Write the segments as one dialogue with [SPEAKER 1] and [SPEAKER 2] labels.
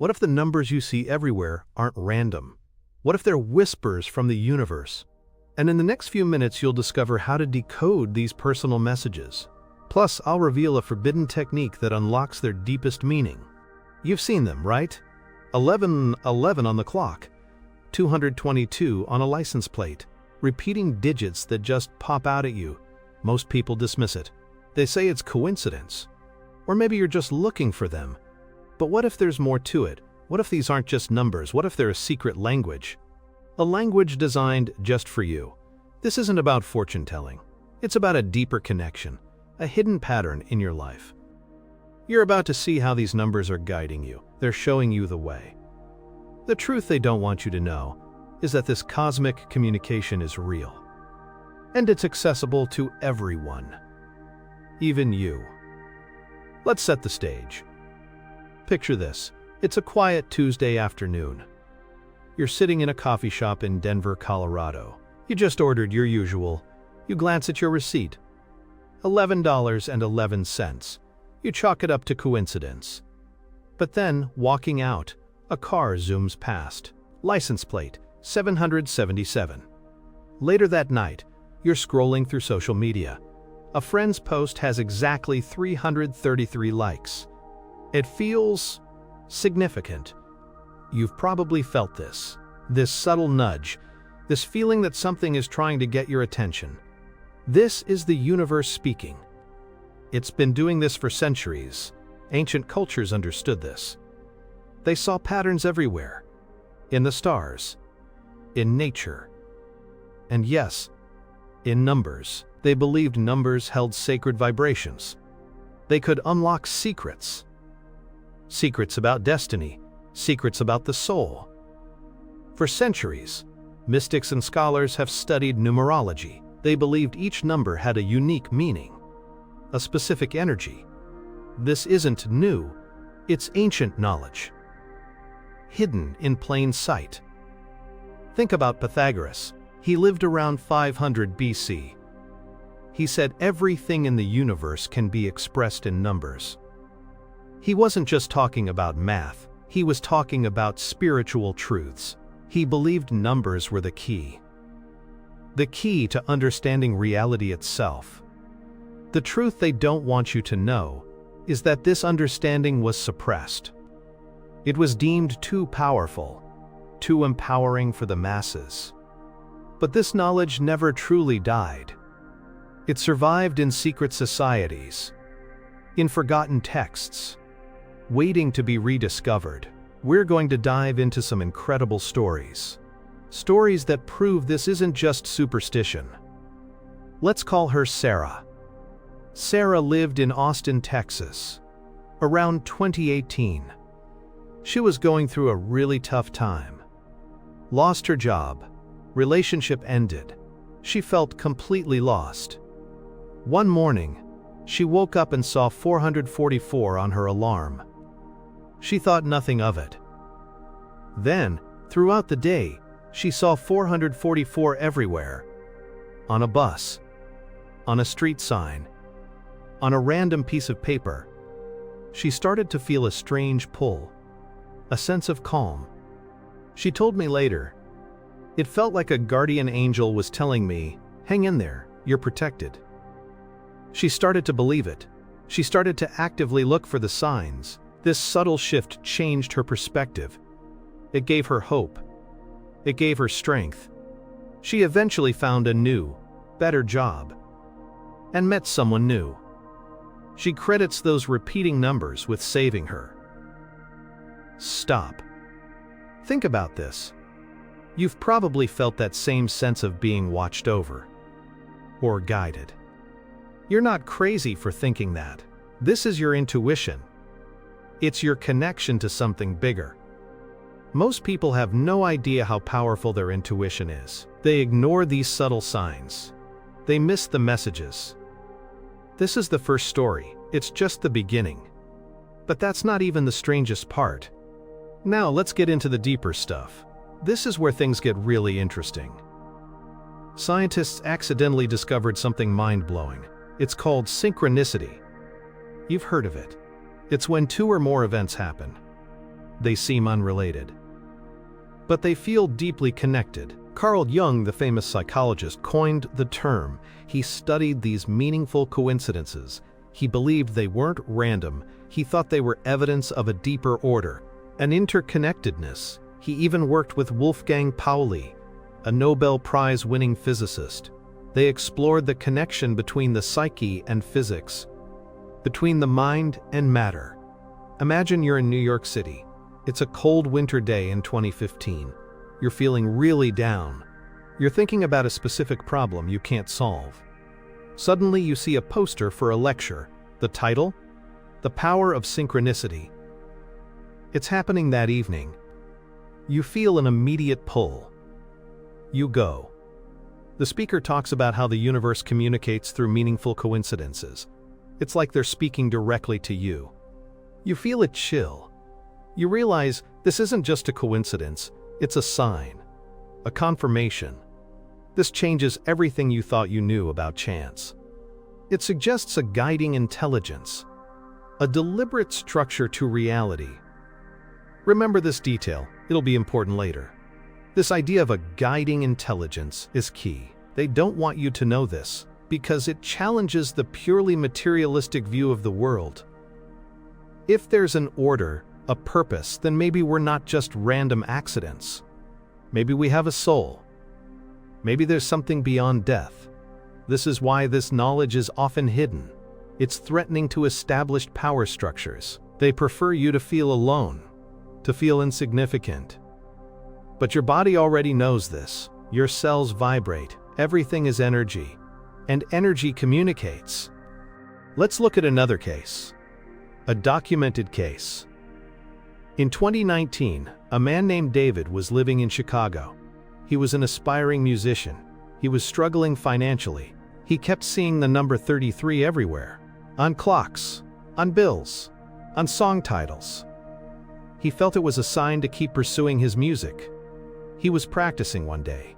[SPEAKER 1] What if the numbers you see everywhere aren't random? What if they're whispers from the universe? And in the next few minutes, you'll discover how to decode these personal messages. Plus, I'll reveal a forbidden technique that unlocks their deepest meaning. You've seen them, right? 1111 on the clock, 222 on a license plate, repeating digits that just pop out at you. Most people dismiss it. They say it's coincidence. Or maybe you're just looking for them. But what if there's more to it? What if these aren't just numbers? What if they're a secret language? A language designed just for you. This isn't about fortune telling. It's about a deeper connection, a hidden pattern in your life. You're about to see how these numbers are guiding you. They're showing you the way. The truth they don't want you to know is that this cosmic communication is real. And it's accessible to everyone. Even you. Let's set the stage. Picture this. It's a quiet Tuesday afternoon. You're sitting in a coffee shop in Denver, Colorado. You just ordered your usual. You glance at your receipt. $11.11. You chalk it up to coincidence. But then, walking out, a car zooms past. License plate, 777. Later that night, you're scrolling through social media. A friend's post has exactly 333 likes. It feels significant. You've probably felt this subtle nudge, this feeling that something is trying to get your attention. This is the universe speaking. It's been doing this for centuries. Ancient cultures understood this. They saw patterns everywhere, in the stars, in nature, and yes, in numbers. They believed numbers held sacred vibrations. They could unlock secrets. Secrets about destiny, secrets about the soul. For centuries, mystics and scholars have studied numerology. They believed each number had a unique meaning, a specific energy. This isn't new, it's ancient knowledge, hidden in plain sight. Think about Pythagoras. He lived around 500 BC. He said everything in the universe can be expressed in numbers. He wasn't just talking about math, he was talking about spiritual truths. He believed numbers were the key to understanding reality itself. The truth they don't want you to know is that this understanding was suppressed. It was deemed too powerful, too empowering for the masses. But this knowledge never truly died. It survived in secret societies, in forgotten texts, waiting to be rediscovered. We're going to dive into some incredible stories. Stories that prove this isn't just superstition. Let's call her Sarah. Sarah lived in Austin, Texas, around 2018. She was going through a really tough time. Lost her job, relationship ended. She felt completely lost. One morning, she woke up and saw 444 on her alarm. She thought nothing of it. Then, throughout the day, she saw 444 everywhere. On a bus, on a street sign, on a random piece of paper. She started to feel a strange pull, a sense of calm. She told me later, "It felt like a guardian angel was telling me, 'Hang in there, you're protected.'" She started to believe it. She started to actively look for the signs. This subtle shift changed her perspective. It gave her hope. It gave her strength. She eventually found a new, better job and met someone new. She credits those repeating numbers with saving her. Stop. Think about this. You've probably felt that same sense of being watched over or guided. You're not crazy for thinking that. This is your intuition. It's your connection to something bigger. Most people have no idea how powerful their intuition is. They ignore these subtle signs. They miss the messages. This is the first story. It's just the beginning. But that's not even the strangest part. Now let's get into the deeper stuff. This is where things get really interesting. Scientists accidentally discovered something mind-blowing. It's called synchronicity. You've heard of it. It's when two or more events happen. They seem unrelated, but they feel deeply connected. Carl Jung, the famous psychologist, coined the term. He studied these meaningful coincidences. He believed they weren't random. He thought they were evidence of a deeper order, an interconnectedness. He even worked with Wolfgang Pauli, a Nobel Prize-winning physicist. They explored the connection between the psyche and physics, between the mind and matter. Imagine you're in New York City. It's a cold winter day in 2015. You're feeling really down. You're thinking about a specific problem you can't solve. Suddenly you see a poster for a lecture. The title? The Power of Synchronicity. It's happening that evening. You feel an immediate pull. You go. The speaker talks about how the universe communicates through meaningful coincidences. It's like they're speaking directly to you. You feel a chill. You realize this isn't just a coincidence, it's a sign, a confirmation. This changes everything you thought you knew about chance. It suggests a guiding intelligence, a deliberate structure to reality. Remember this detail, it'll be important later. This idea of a guiding intelligence is key. They don't want you to know this, because it challenges the purely materialistic view of the world. If there's an order, a purpose, then maybe we're not just random accidents. Maybe we have a soul. Maybe there's something beyond death. This is why this knowledge is often hidden. It's threatening to established power structures. They prefer you to feel alone, to feel insignificant. But your body already knows this. Your cells vibrate. Everything is energy. And energy communicates. Let's look at another case. A documented case. In 2019, a man named David was living in Chicago. He was an aspiring musician. He was struggling financially. He kept seeing the number 33 everywhere. On clocks, on bills, on song titles. He felt it was a sign to keep pursuing his music. He was practicing one day.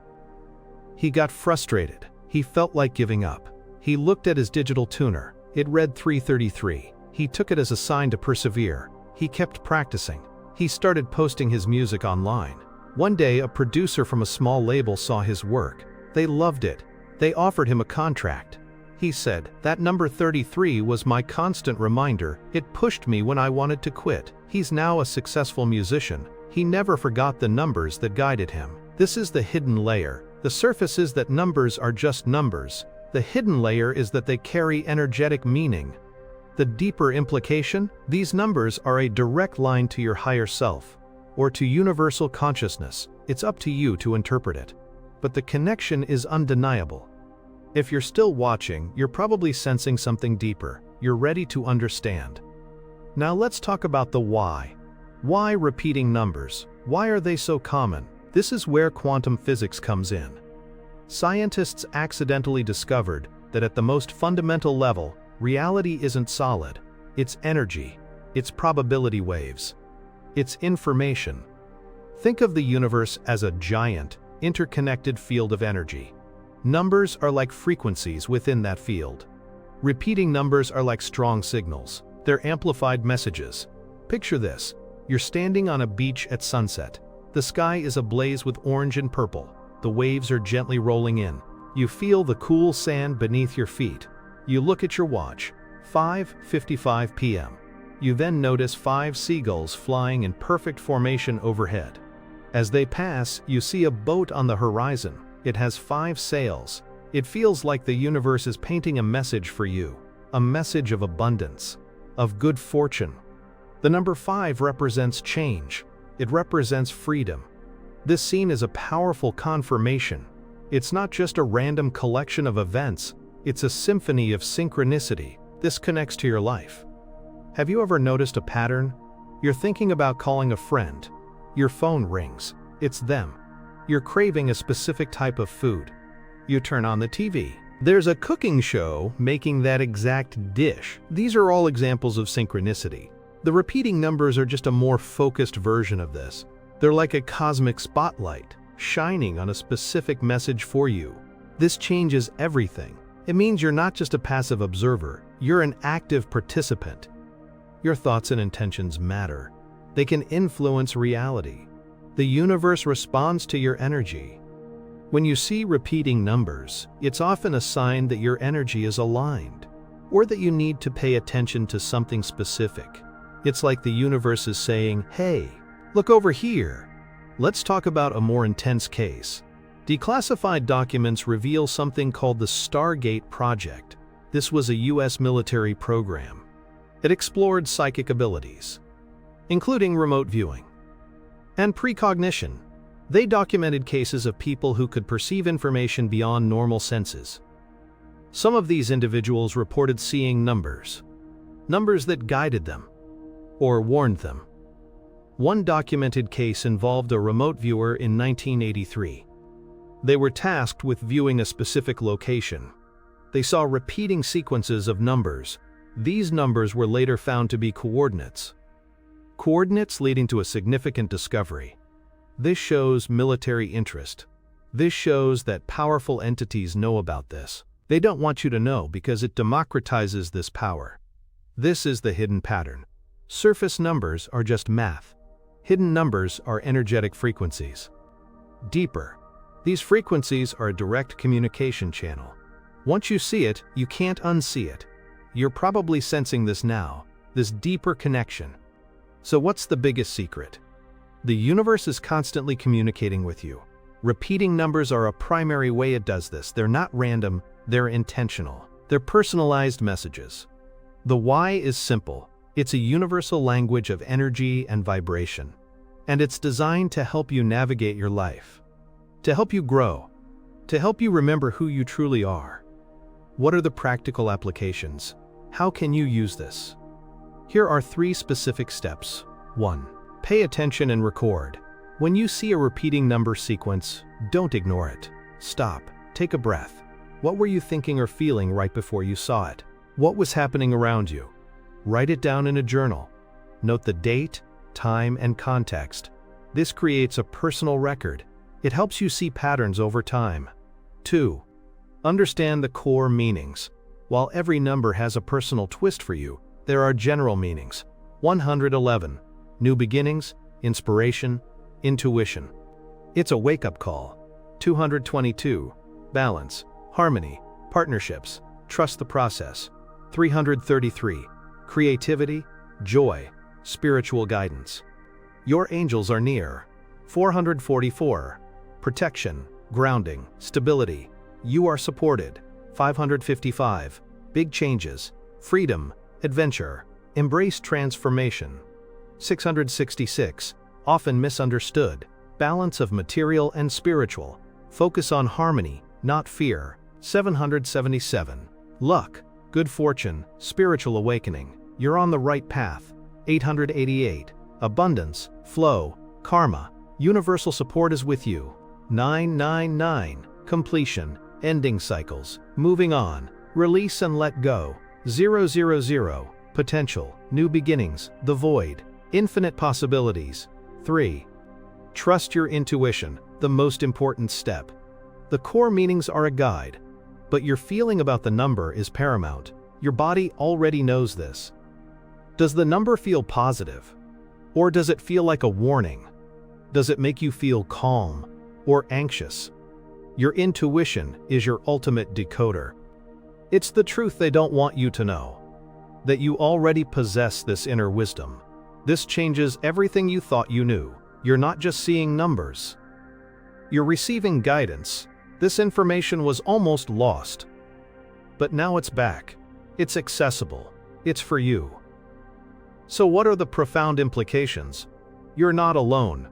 [SPEAKER 1] He got frustrated. He felt like giving up. He looked at his digital tuner. It read 333. He took it as a sign to persevere. He kept practicing. He started posting his music online. One day, a producer from a small label saw his work. They loved it. They offered him a contract. He said, "That number 33 was my constant reminder. It pushed me when I wanted to quit." He's now a successful musician. He never forgot the numbers that guided him. This is the hidden layer. The surface is that numbers are just numbers. The hidden layer is that they carry energetic meaning. The deeper implication? These numbers are a direct line to your higher self, or to universal consciousness. It's up to you to interpret it. But the connection is undeniable. If you're still watching, you're probably sensing something deeper. You're ready to understand. Now let's talk about the why. Why repeating numbers? Why are they so common? This is where quantum physics comes in. Scientists accidentally discovered that at the most fundamental level, reality isn't solid. It's energy. It's probability waves. It's information. Think of the universe as a giant, interconnected field of energy. Numbers are like frequencies within that field. Repeating numbers are like strong signals. They're amplified messages. Picture this. You're standing on a beach at sunset. The sky is ablaze with orange and purple. The waves are gently rolling in. You feel the cool sand beneath your feet. You look at your watch. 5:55 p.m. You then notice 5 seagulls flying in perfect formation overhead. As they pass, you see a boat on the horizon. It has 5 sails. It feels like the universe is painting a message for you. A message of abundance, of good fortune. The number 5 represents change. It represents freedom. This scene is a powerful confirmation. It's not just a random collection of events. It's a symphony of synchronicity. This connects to your life. Have you ever noticed a pattern? You're thinking about calling a friend. Your phone rings. It's them. You're craving a specific type of food. You turn on the TV. There's a cooking show making that exact dish. These are all examples of synchronicity. The repeating numbers are just a more focused version of this. They're like a cosmic spotlight, shining on a specific message for you. This changes everything. It means you're not just a passive observer, you're an active participant. Your thoughts and intentions matter. They can influence reality. The universe responds to your energy. When you see repeating numbers, it's often a sign that your energy is aligned, or that you need to pay attention to something specific. It's like the universe is saying, "Hey, look over here." Let's talk about a more intense case. Declassified documents reveal something called the Stargate Project. This was a US military program. It explored psychic abilities, including remote viewing and precognition. They documented cases of people who could perceive information beyond normal senses. Some of these individuals reported seeing numbers that guided them or warned them. One documented case involved a remote viewer in 1983. They were tasked with viewing a specific location. They saw repeating sequences of numbers. These numbers were later found to be coordinates. Coordinates leading to a significant discovery. This shows military interest. This shows that powerful entities know about this. They don't want you to know because it democratizes this power. This is the hidden pattern. Surface numbers are just math. Hidden numbers are energetic frequencies. Deeper. These frequencies are a direct communication channel. Once you see it, you can't unsee it. You're probably sensing this now, this deeper connection. So what's the biggest secret? The universe is constantly communicating with you. Repeating numbers are a primary way it does this. They're not random, they're intentional. They're personalized messages. The why is simple. It's a universal language of energy and vibration. And it's designed to help you navigate your life, to help you grow, to help you remember who you truly are. What are the practical applications? How can you use this? Here are 3 specific steps. 1. Pay attention and record. When you see a repeating number sequence, don't ignore it. Stop. Take a breath. What were you thinking or feeling right before you saw it? What was happening around you? Write it down in a journal. Note the date, time, and context. This creates a personal record. It helps you see patterns over time. 2. Understand the core meanings. While every number has a personal twist for you, there are general meanings. 111. New beginnings, inspiration, intuition. It's a wake-up call. 222. Balance, harmony, partnerships, trust the process. 333. Creativity, joy, spiritual guidance. Your angels are near. 444. Protection, grounding, stability. You are supported. 555. Big changes, freedom, adventure, embrace transformation. 666. Often misunderstood, balance of material and spiritual. Focus on harmony, not fear. 777. Luck, good fortune, spiritual awakening. You're on the right path. 888. Abundance, flow, karma, universal support is with you. 999. Completion, ending cycles, moving on, release and let go. 000. Potential, new beginnings, the void, infinite possibilities. 3. Trust your intuition, the most important step. The core meanings are a guide, but your feeling about the number is paramount. Your body already knows this. Does the number feel positive? Or does it feel like a warning? Does it make you feel calm or anxious? Your intuition is your ultimate decoder. It's the truth they don't want you to know. That you already possess this inner wisdom. This changes everything you thought you knew. You're not just seeing numbers. You're receiving guidance. This information was almost lost. But now it's back. It's accessible. It's for you. So what are the profound implications? You're not alone.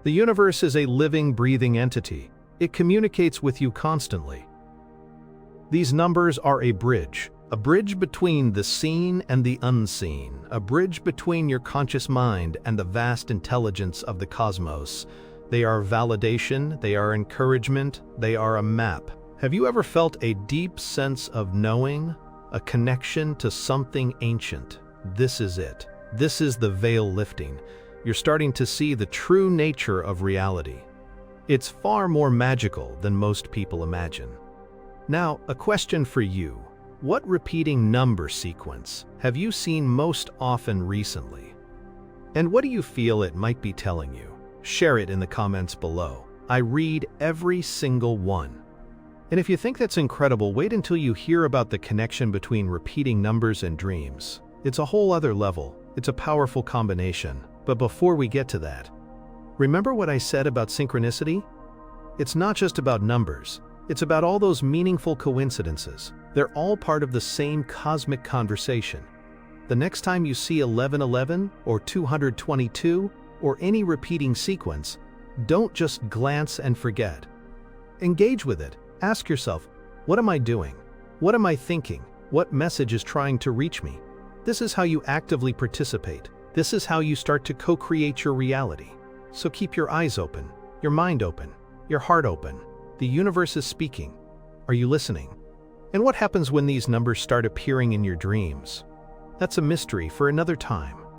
[SPEAKER 1] The universe is a living, breathing entity. It communicates with you constantly. These numbers are a bridge between the seen and the unseen, a bridge between your conscious mind and the vast intelligence of the cosmos. They are validation, they are encouragement, they are a map. Have you ever felt a deep sense of knowing, a connection to something ancient? This is it. This is the veil lifting. You're starting to see the true nature of reality. It's far more magical than most people imagine. Now, a question for you. What repeating number sequence have you seen most often recently? And what do you feel it might be telling you? Share it in the comments below. I read every single one. And if you think that's incredible, wait until you hear about the connection between repeating numbers and dreams. It's a whole other level. It's a powerful combination. But before we get to that, remember what I said about synchronicity? It's not just about numbers. It's about all those meaningful coincidences. They're all part of the same cosmic conversation. The next time you see 1111 or 222 or any repeating sequence, don't just glance and forget. Engage with it. Ask yourself, what am I doing? What am I thinking? What message is trying to reach me? This is how you actively participate. This is how you start to co-create your reality. So keep your eyes open, your mind open, your heart open. The universe is speaking. Are you listening? And what happens when these numbers start appearing in your dreams? That's a mystery for another time.